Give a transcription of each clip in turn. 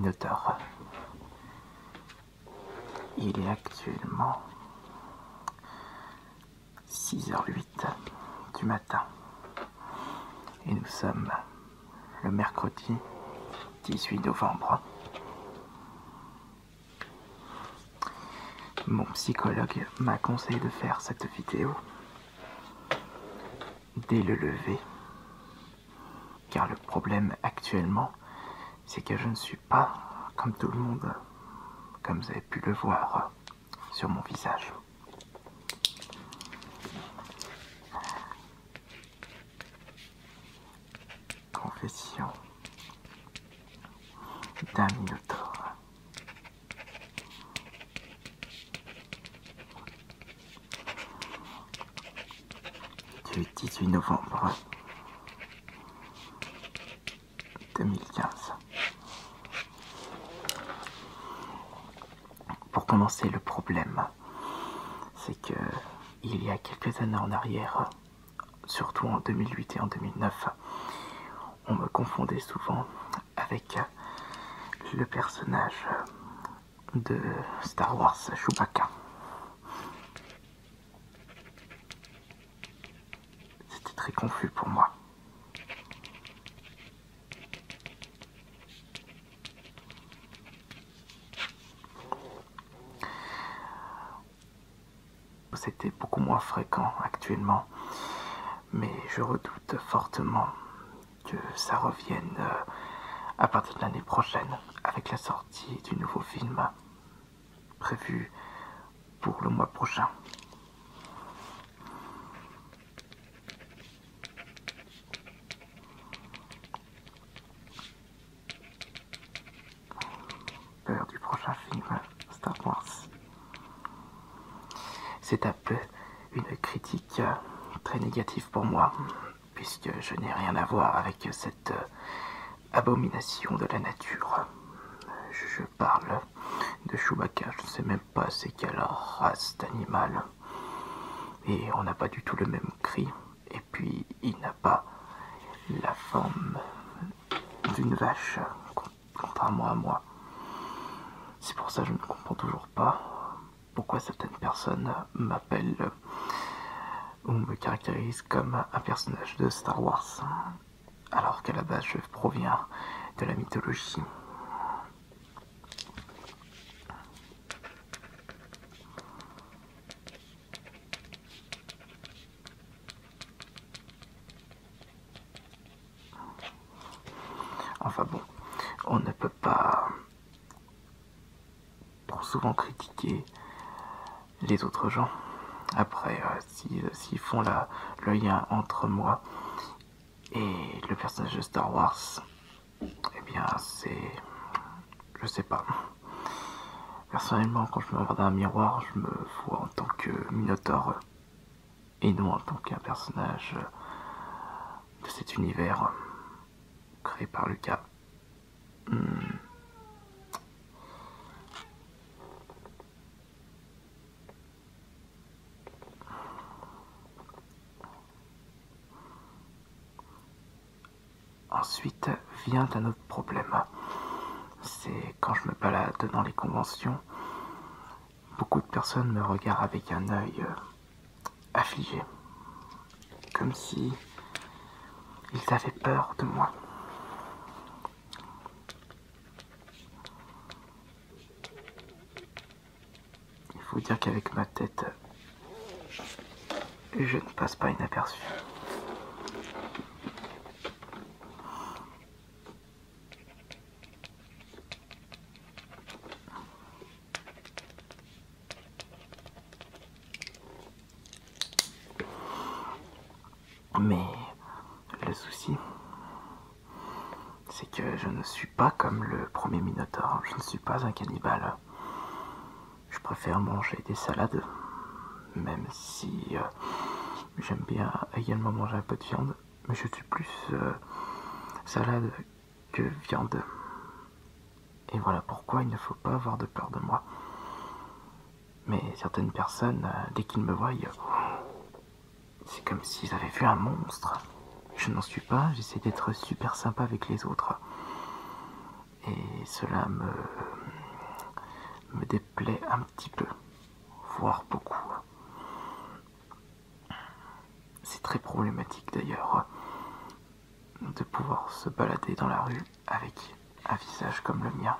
Minotaure. Il est actuellement 6h08 du matin et nous sommes le mercredi 18 novembre. Mon psychologue m'a conseillé de faire cette vidéo dès le lever, car le problème actuellement, c'est que je ne suis pas comme tout le monde, comme vous avez pu le voir sur mon visage. Confession d'un Minotaure. Du 18 novembre 2015. Pour commencer, le problème, c'est que il y a quelques années en arrière, surtout en 2008 et en 2009, on me confondait souvent avec le personnage de Star Wars, Chewbacca. C'était très confus pour moi. C'était beaucoup moins fréquent actuellement, mais je redoute fortement que ça revienne à partir de l'année prochaine avec la sortie du nouveau film prévu pour le mois prochain. Peur du prochain film Star Wars. C'est un peu une critique très négative pour moi, puisque je n'ai rien à voir avec cette abomination de la nature. Je parle de Chewbacca, je ne sais même pas c'est quelle race d'animal. Et on n'a pas du tout le même cri, et puis il n'a pas la forme d'une vache, contrairement à moi. C'est pour ça que je ne comprends toujours pas pourquoi certaines personnes m'appellent ou me caractérisent comme un personnage de Star Wars, alors qu'à la base je proviens de la mythologie. Enfin bon, on ne peut pas trop souvent critiquer les autres gens. Après, s'ils font le lien entre moi et le personnage de Star Wars, eh bien c'est... je sais pas. Personnellement, quand je me regarde dans un miroir, je me vois en tant que Minotaure et non en tant qu'un personnage de cet univers créé par Lucas. Ensuite vient un autre problème. C'est quand je me balade dans les conventions, beaucoup de personnes me regardent avec un œil affligé, comme si ils avaient peur de moi. Il faut dire qu'avec ma tête, je ne passe pas inaperçu. Mais le souci, c'est que je ne suis pas comme le premier Minotaure. Je ne suis pas un cannibale. Je préfère manger des salades, même si j'aime bien également manger un peu de viande. Mais je suis plus salade que viande. Et voilà pourquoi il ne faut pas avoir de peur de moi. Mais certaines personnes, dès qu'ils me voient, c'est comme s'ils avaient vu un monstre. Je n'en suis pas, j'essaie d'être super sympa avec les autres. Et cela me déplaît un petit peu, voire beaucoup. C'est très problématique d'ailleurs de pouvoir se balader dans la rue avec un visage comme le mien.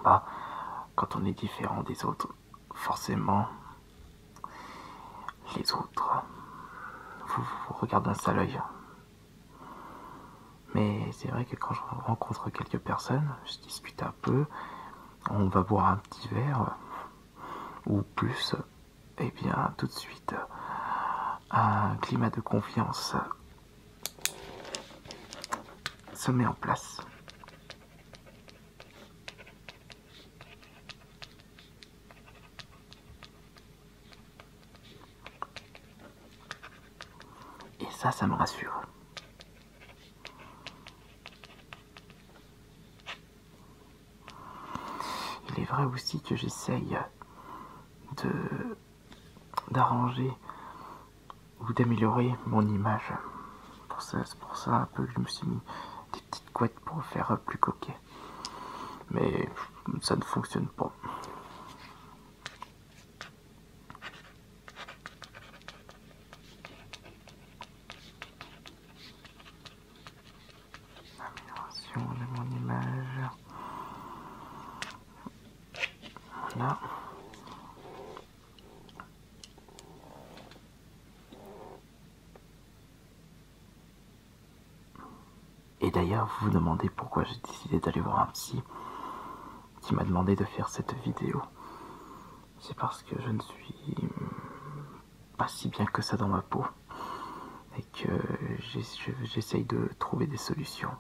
Bah, quand on est différent des autres, forcément, les autres vous regardent d'un sale œil. Mais c'est vrai que quand je rencontre quelques personnes, je discute un peu, on va boire un petit verre, ou plus, et bien tout de suite, un climat de confiance se met en place. Et ça me rassure. Il est vrai aussi que j'essaye d'arranger ou d'améliorer mon image. C'est pour ça un peu que je me suis mis des petites couettes pour faire plus coquet. Mais ça ne fonctionne pas. Amélioration de mon image. Voilà. Et d'ailleurs, vous vous demandez pourquoi j'ai décidé d'aller voir un psy qui m'a demandé de faire cette vidéo. C'est parce que je ne suis pas si bien que ça dans ma peau et que j'essaye de trouver des solutions.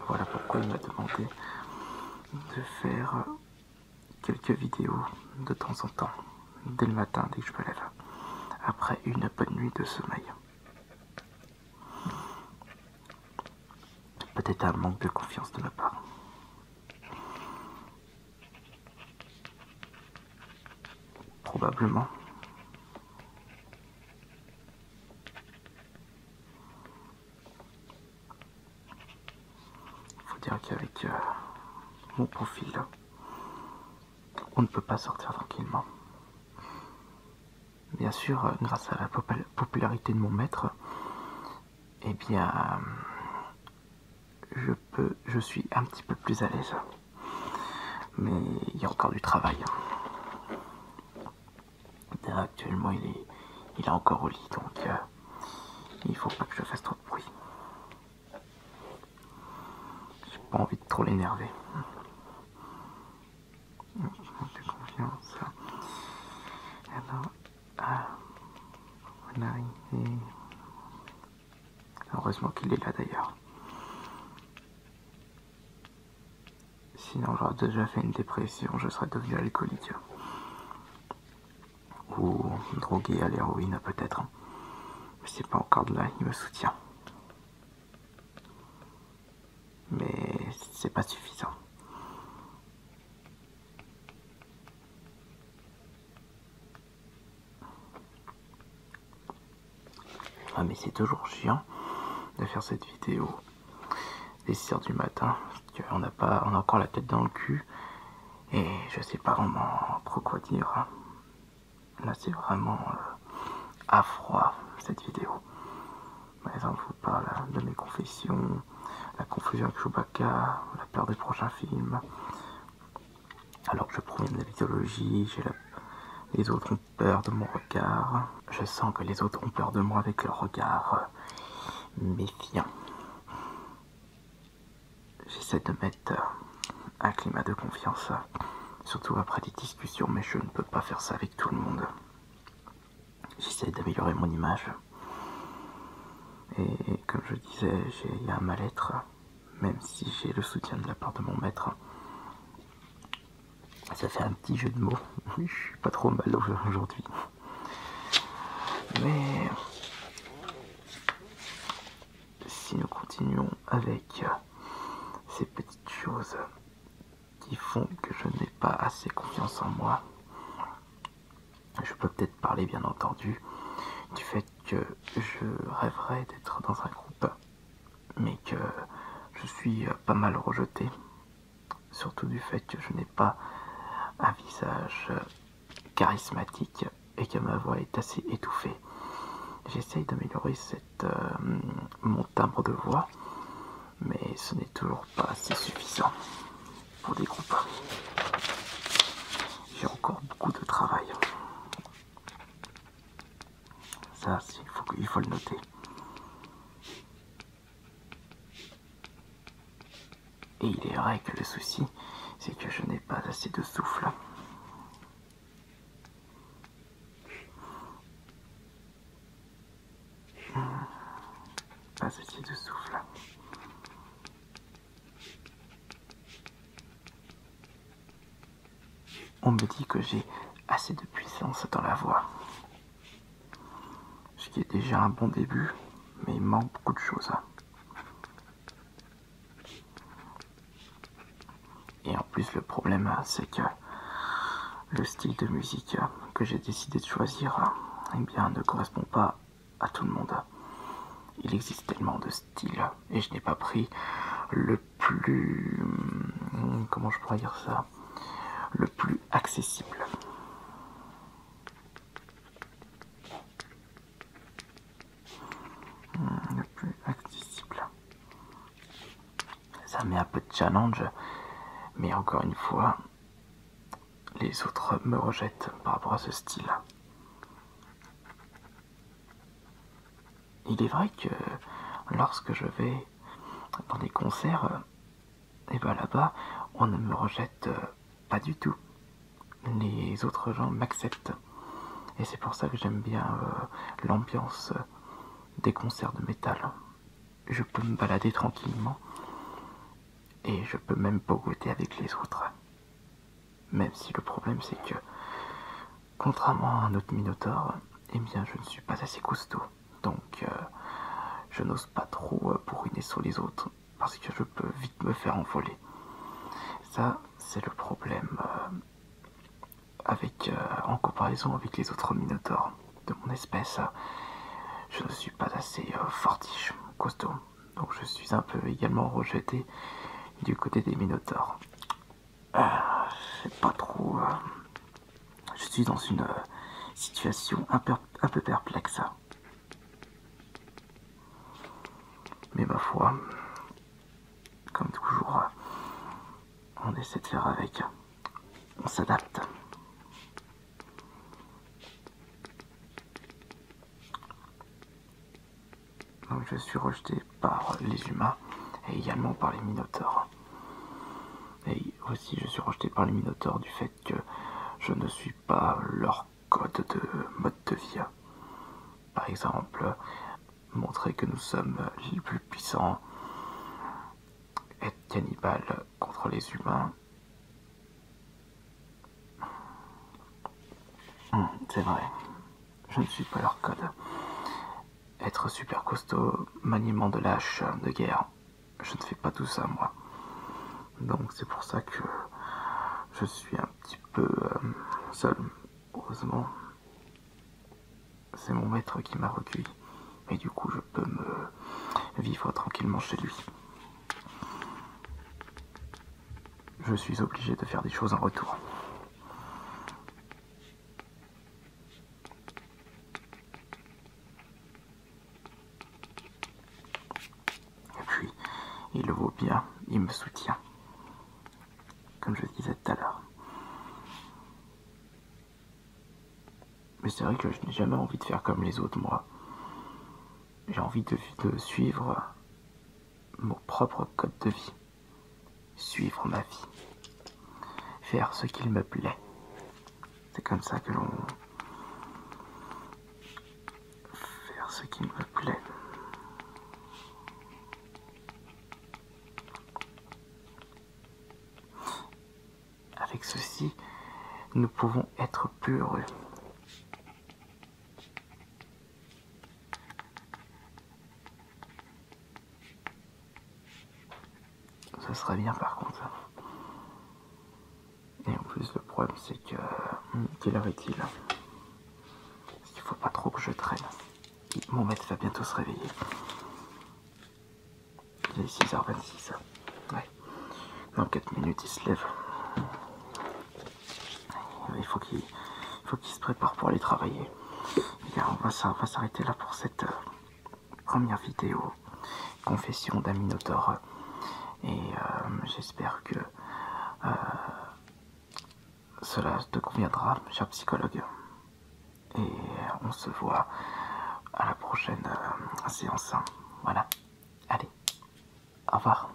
Voilà pourquoi il m'a demandé de faire quelques vidéos de temps en temps, dès le matin, dès que je me lève, après une bonne nuit de sommeil. Peut-être un manque de confiance de ma part. Probablement. Il faut dire qu'avec mon profil, on ne peut pas sortir tranquillement. Bien sûr, grâce à la popularité de mon maître, eh bien, je suis un petit peu plus à l'aise. Mais il y a encore du travail. Actuellement, il est encore au lit, donc il faut pas que je fasse trop de bruit. J'ai pas envie de trop l'énerver. J'ai confiance. Alors, on est arrivé. Heureusement qu'il est là d'ailleurs. Sinon, j'aurais déjà fait une dépression, je serais devenu alcoolique. Ou drogué à l'héroïne peut-être. Mais c'est pas encore de là, il me soutient. Mais c'est pas suffisant. Ah mais c'est toujours chiant de faire cette vidéo des 6 heures du matin, parce qu'on a encore la tête dans le cul, et je sais pas vraiment trop quoi dire. Là c'est vraiment à froid cette vidéo. Par exemple, je vous parle de mes confessions, la confusion avec Chewbacca, la peur des prochains films. Alors que je proviens de la mythologie, les autres ont peur de mon regard. Je sens que les autres ont peur de moi avec leur regard méfiant. J'essaie de mettre un climat de confiance, surtout après des discussions, mais je ne peux pas faire ça avec tout le monde. J'essaie d'améliorer mon image. Et comme je disais, il y a un mal-être, même si j'ai le soutien de la part de mon maître. Ça fait un petit jeu de mots. Je suis pas trop mal aujourd'hui. Mais si nous continuons avec ces petites choses qui font que je n'ai pas assez confiance en moi, je peux peut-être parler bien entendu du fait que je rêverais d'être dans un groupe mais que je suis pas mal rejeté, surtout du fait que je n'ai pas un visage charismatique et que ma voix est assez étouffée. J'essaye d'améliorer mon timbre de voix, mais ce n'est toujours pas assez suffisant pour des groupes. J'ai encore beaucoup de travail. Ça, il faut le noter. Et il est vrai que le souci, c'est que je n'ai pas assez de souffle. Pas assez de souffle. On me dit que j'ai assez de puissance dans la voix. Ce qui est déjà un bon début, mais il manque beaucoup de choses. Et en plus, le problème, c'est que le style de musique que j'ai décidé de choisir, eh bien, ne correspond pas à tout le monde. Il existe tellement de styles, et je n'ai pas pris le plus... Comment je pourrais dire ça? Le plus accessible. Le plus accessible. Ça met un peu de challenge, mais encore une fois, les autres me rejettent par rapport à ce style. Il est vrai que lorsque je vais dans des concerts, et ben là-bas, on ne me rejette pas du tout. Les autres gens m'acceptent. Et c'est pour ça que j'aime bien l'ambiance des concerts de métal. Je peux me balader tranquillement et je peux même pogoter avec les autres. Même si le problème c'est que, contrairement à un autre Minotaur, eh bien je ne suis pas assez costaud. Donc je n'ose pas trop bourriner sur les autres parce que je peux vite me faire envoler. Ça, c'est le problème en comparaison avec les autres Minotaurs de mon espèce. Je ne suis pas assez fortiche, costaud. Donc je suis un peu également rejeté du côté des Minotaurs. Je sais pas trop... je suis dans une situation un peu perplexe. Mais ma foi, comme toujours, on essaie de faire avec. On s'adapte. Donc je suis rejeté par les humains et également par les Minotaures. Et aussi je suis rejeté par les Minotaures du fait que je ne suis pas leur mode de vie. Par exemple, montrer que nous sommes les plus puissants, être cannibale contre les humains. C'est vrai, je ne suis pas leur code. Être super costaud, maniement de lâche de guerre, je ne fais pas tout ça moi. Donc c'est pour ça que je suis un petit peu seul. Heureusement, c'est mon maître qui m'a recueilli. Et du coup, je peux me vivre tranquillement chez lui. Je suis obligé de faire des choses en retour. Et puis, il le vaut bien, il me soutient. Comme je disais tout à l'heure. Mais c'est vrai que je n'ai jamais envie de faire comme les autres, moi. J'ai envie de suivre mon propre code de vie. Suivre ma vie. Faire ce qu'il me plaît. C'est comme ça que l'on... Faire ce qu'il me plaît. Avec ceci, nous pouvons être plus heureux. Ce serait bien par contre. Et en plus le problème c'est que... Quelle heure est-il? Parce qu'il faut pas trop que je traîne. Mon maître va bientôt se réveiller. Il est 6h26. Ouais. Dans 4 minutes, il se lève. Il faut qu'il se prépare pour aller travailler. Bien, on va s'arrêter là pour cette première vidéo confession d'un Minotaure. Et j'espère que cela te conviendra, cher psychologue. Et on se voit à la prochaine séance. Voilà. Allez, au revoir.